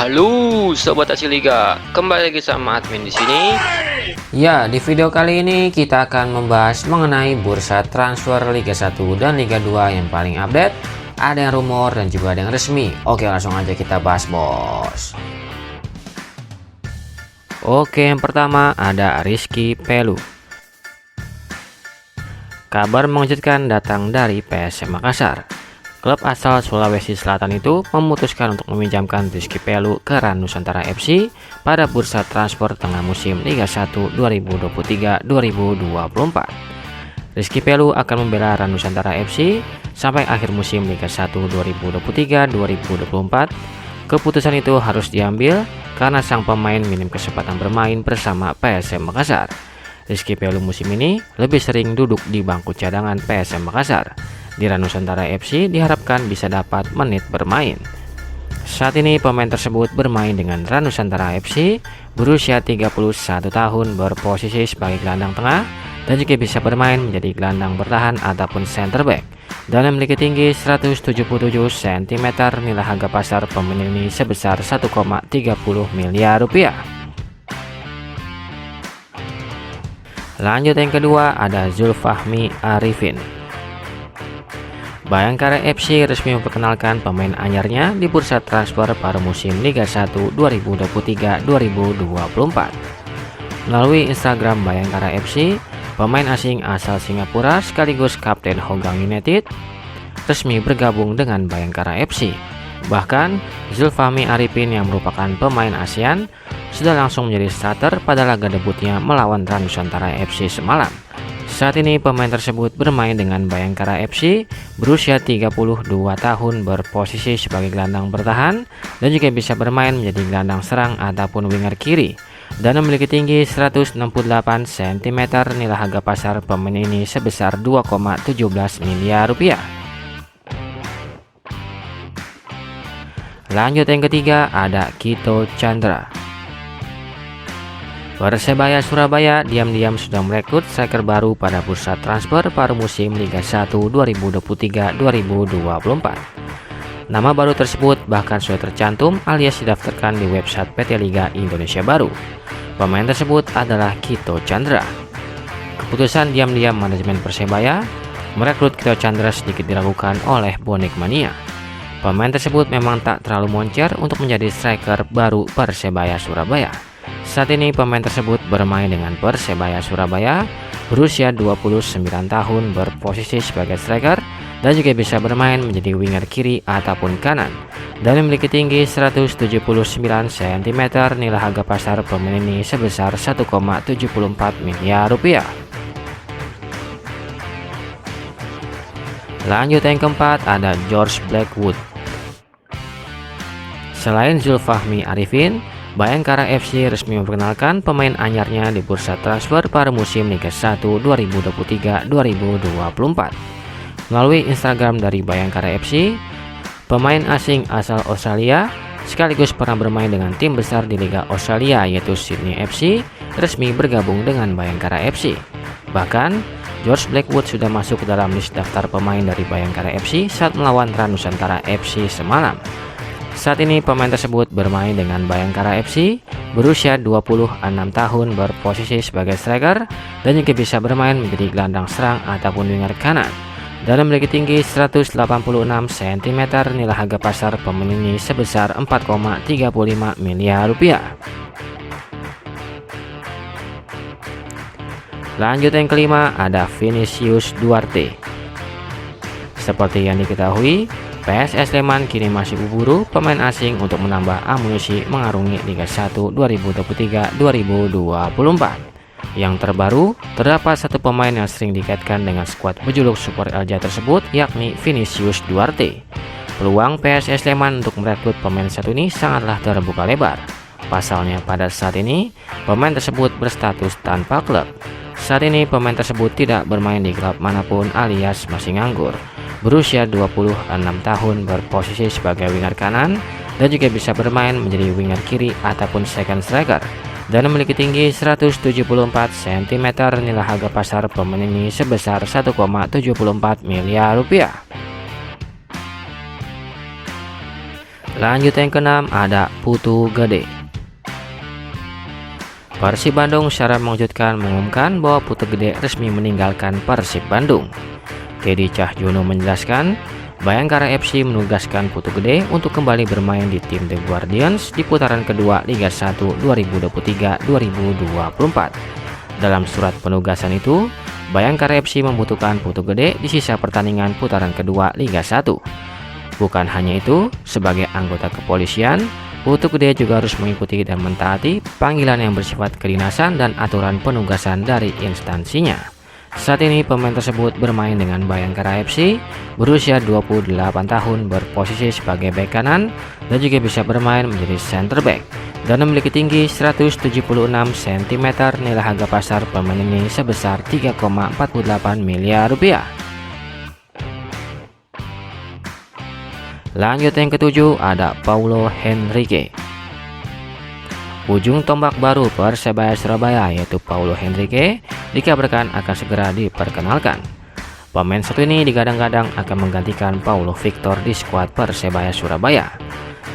Halo Sobat Hasil Liga, kembali lagi sama admin di sini. Ya, di video kali ini kita akan membahas mengenai bursa transfer Liga 1 dan Liga 2 yang paling update. Ada yang rumor dan juga ada yang resmi. Oke, langsung aja kita bahas, bos. Oke, yang pertama ada Rizky Pelu. Kabar mengejutkan datang dari PSM Makassar. Klub asal Sulawesi Selatan itu memutuskan untuk meminjamkan Rizky Pelu ke RAN Nusantara FC pada bursa transfer tengah musim Liga 1 2023-2024. Rizky Pelu akan membela RAN Nusantara FC sampai akhir musim Liga 1 2023-2024. Keputusan itu harus diambil karena sang pemain minim kesempatan bermain bersama PSM Makassar. Rizky Pelu musim ini lebih sering duduk di bangku cadangan PSM Makassar. Di RAN Nusantara FC diharapkan bisa dapat menit bermain. Saat ini pemain tersebut bermain dengan RAN Nusantara FC, berusia 31 tahun, berposisi sebagai gelandang tengah dan juga bisa bermain menjadi gelandang bertahan ataupun center back, dan memiliki tinggi 177 cm. Nilai harga pasar pemain ini sebesar 1,30 miliar rupiah. Lanjut yang kedua ada Zulfahmi Arifin. Bayangkara FC resmi memperkenalkan pemain anyarnya di bursa transfer pada musim Liga 1 2023-2024. Melalui Instagram Bayangkara FC, pemain asing asal Singapura sekaligus kapten Hougang United resmi bergabung dengan Bayangkara FC. Bahkan, Zulfahmi Arifin yang merupakan pemain ASEAN sudah langsung menjadi starter pada laga debutnya melawan RAN Nusantara FC semalam. Saat ini pemain tersebut bermain dengan Bayangkara FC, berusia 32 tahun, berposisi sebagai gelandang bertahan dan juga bisa bermain menjadi gelandang serang ataupun winger kiri, dan memiliki tinggi 168 cm. Nilai harga pasar pemain ini sebesar 2,17 miliar rupiah. Lanjut yang ketiga ada Kito Chandra. Persebaya Surabaya diam-diam sudah merekrut striker baru pada bursa transfer pada musim Liga 1 2023-2024. Nama baru tersebut bahkan sudah tercantum alias didaftarkan di website PT Liga Indonesia Baru. Pemain tersebut adalah Kito Chandra. Keputusan diam-diam manajemen Persebaya merekrut Kito Chandra sedikit diragukan oleh bonek mania. Pemain tersebut memang tak terlalu moncer untuk menjadi striker baru Persebaya Surabaya. Saat ini pemain tersebut bermain dengan Persebaya Surabaya, berusia 29 tahun, berposisi sebagai striker dan juga bisa bermain menjadi winger kiri ataupun kanan, dan memiliki tinggi 179 cm. Nilai harga pasar pemain ini sebesar 1,74 miliar rupiah. Lanjut yang keempat ada George Blackwood. Selain Zulfahmi Arifin, Bayangkara FC resmi memperkenalkan pemain anyarnya di bursa transfer pada musim Liga 1 2023-2024. Melalui Instagram dari Bayangkara FC, pemain asing asal Australia sekaligus pernah bermain dengan tim besar di Liga Australia yaitu Sydney FC resmi bergabung dengan Bayangkara FC. Bahkan, George Blackwood sudah masuk ke dalam list daftar pemain dari Bayangkara FC saat melawan RAN Nusantara FC semalam. Saat ini pemain tersebut bermain dengan Bayangkara FC, berusia 26 tahun, berposisi sebagai striker dan juga bisa bermain menjadi gelandang serang ataupun winger kanan, dan memiliki tinggi 186 cm. Nilai harga pasar pemain ini sebesar 4,35 miliar rupiah. Lanjut yang kelima ada Vinicius Duarte. Seperti yang diketahui, PSS Sleman kini masih berburu pemain asing untuk menambah amunisi mengarungi Liga 1 2023-2024. Yang terbaru, terdapat satu pemain yang sering dikaitkan dengan skuad berjuluk Super Elja tersebut, yakni Vinicius Duarte. Peluang PSS Sleman untuk merekrut pemain satu ini sangatlah terbuka lebar. Pasalnya pada saat ini, pemain tersebut berstatus tanpa klub. Saat ini pemain tersebut tidak bermain di klub manapun alias masih nganggur. Berusia 26 tahun, berposisi sebagai winger kanan dan juga bisa bermain menjadi winger kiri ataupun second striker, dan memiliki tinggi 174 cm. Nilai harga pasar pemain ini sebesar 1,74 miliar rupiah. Lanjut yang keenam ada Putu Gede. Persib Bandung secara mengejutkan mengumumkan bahwa Putu Gede resmi meninggalkan Persib Bandung. Teddy Cahyono menjelaskan, Bayangkara FC menugaskan Putu Gede untuk kembali bermain di tim The Guardians di putaran kedua Liga 1 2023-2024. Dalam surat penugasan itu, Bayangkara FC membutuhkan Putu Gede di sisa pertandingan putaran kedua Liga 1. Bukan hanya itu, sebagai anggota kepolisian, Putu Gede juga harus mengikuti dan mentaati panggilan yang bersifat kedinasan dan aturan penugasan dari instansinya. Saat ini pemain tersebut bermain dengan Bayangkara FC, berusia 28 tahun, berposisi sebagai bek kanan dan juga bisa bermain menjadi center back, dan memiliki tinggi 176 cm. Nilai harga pasar pemain ini sebesar 3,48 miliar rupiah. Lanjut yang ketujuh ada Paulo Henrique. Ujung tombak baru Persebaya Surabaya yaitu Paulo Henrique dikabarkan akan segera diperkenalkan. Pemain satu ini digadang-gadang akan menggantikan Paulo Victor di skuad Persebaya Surabaya.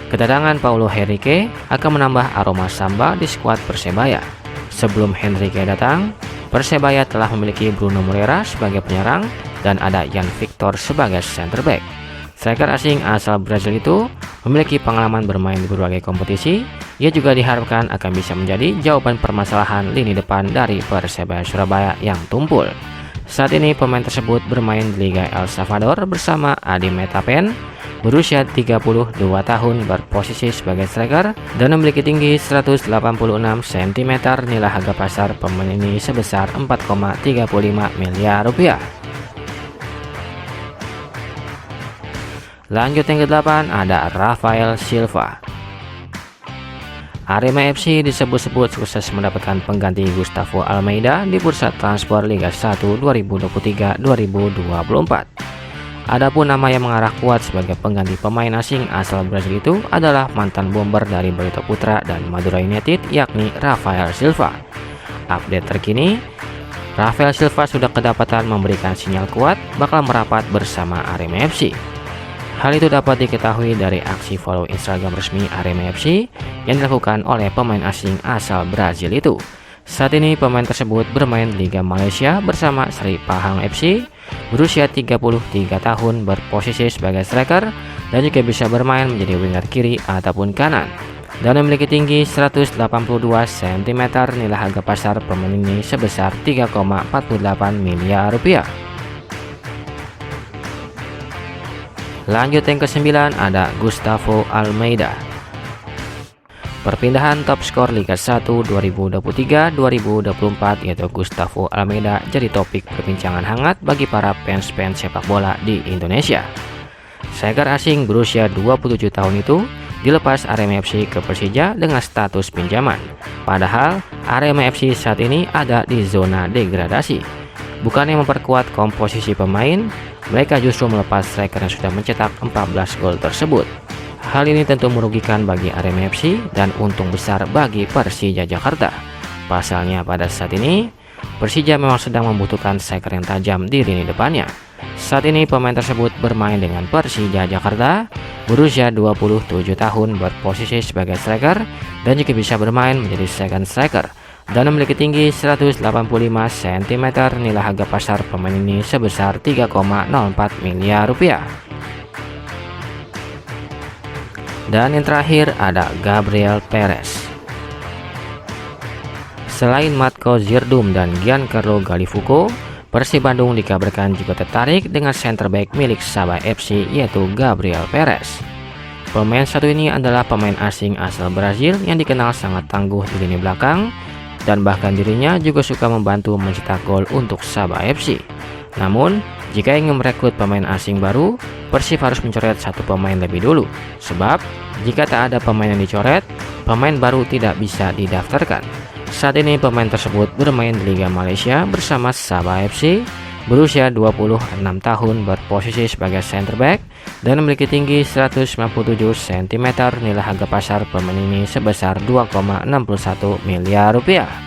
Kedatangan Paulo Henrique akan menambah aroma samba di skuad Persebaya. Sebelum Henrique datang, Persebaya telah memiliki Bruno Moreira sebagai penyerang dan ada Yan Victor sebagai center back. Striker asing asal Brazil itu memiliki pengalaman bermain di berbagai kompetisi. Ia juga diharapkan akan bisa menjadi jawaban permasalahan lini depan dari Persebaya Surabaya yang tumpul. Saat ini pemain tersebut bermain di Liga El Salvador bersama Adi Metapen, berusia 32 tahun, berposisi sebagai striker dan memiliki tinggi 186 cm. Nilai harga pasar pemain ini sebesar 4,35 miliar rupiah. Lanjut yang ke-8 ada Rafael Silva. Arema FC disebut-sebut sukses mendapatkan pengganti Gustavo Almeida di bursa transfer Liga 1 2023-2024. Adapun nama yang mengarah kuat sebagai pengganti pemain asing asal Brazil itu adalah mantan bomber dari Barito Putra dan Madura United, yakni Rafael Silva. Update terkini, Rafael Silva sudah kedapatan memberikan sinyal kuat bakal merapat bersama Arema FC. Hal itu dapat diketahui dari aksi follow Instagram resmi Arema FC yang dilakukan oleh pemain asing asal Brazil itu. Saat ini pemain tersebut bermain di Liga Malaysia bersama Sri Pahang FC, berusia 33 tahun, berposisi sebagai striker dan juga bisa bermain menjadi winger kiri ataupun kanan, dan memiliki tinggi 182 cm. Nilai harga pasar pemain ini sebesar 3,48 miliar rupiah. Lanjut yang ke-9 ada Gustavo Almeida. Perpindahan top skor Liga 1 2023-2024 yaitu Gustavo Almeida jadi topik perbincangan hangat bagi para fans sepak bola di Indonesia. Striker asing berusia 27 tahun itu dilepas Arema FC ke Persija dengan status pinjaman. Padahal Arema FC saat ini ada di zona degradasi. Bukannya memperkuat komposisi pemain, mereka justru melepas striker yang sudah mencetak 14 gol tersebut. Hal ini tentu merugikan bagi Arema FC dan untung besar bagi Persija Jakarta. Pasalnya pada saat ini, Persija memang sedang membutuhkan striker yang tajam di lini depannya. Saat ini pemain tersebut bermain dengan Persija Jakarta, berusia 27 tahun, berposisi sebagai striker dan juga bisa bermain menjadi second striker, dan memiliki tinggi 185 cm. Nilai harga pasar pemain ini sebesar 3,04 miliar rupiah. Dan yang terakhir ada Gabriel Perez. Selain Matko Zirdum dan Giancarlo Gallifuco, Persib Bandung dikabarkan juga tertarik dengan center back milik Sabah FC yaitu Gabriel Perez. Pemain satu ini adalah pemain asing asal Brazil yang dikenal sangat tangguh di lini belakang, dan bahkan dirinya juga suka membantu mencetak gol untuk Sabah FC. Namun, jika ingin merekrut pemain asing baru, Persib harus mencoret satu pemain lebih dulu. Sebab, jika tak ada pemain yang dicoret, pemain baru tidak bisa didaftarkan. Saat ini pemain tersebut bermain di Liga Malaysia bersama Sabah FC, berusia 26 tahun, berposisi sebagai center back dan memiliki tinggi 197 cm. Nilai harga pasar pemain ini sebesar 2,61 miliar rupiah.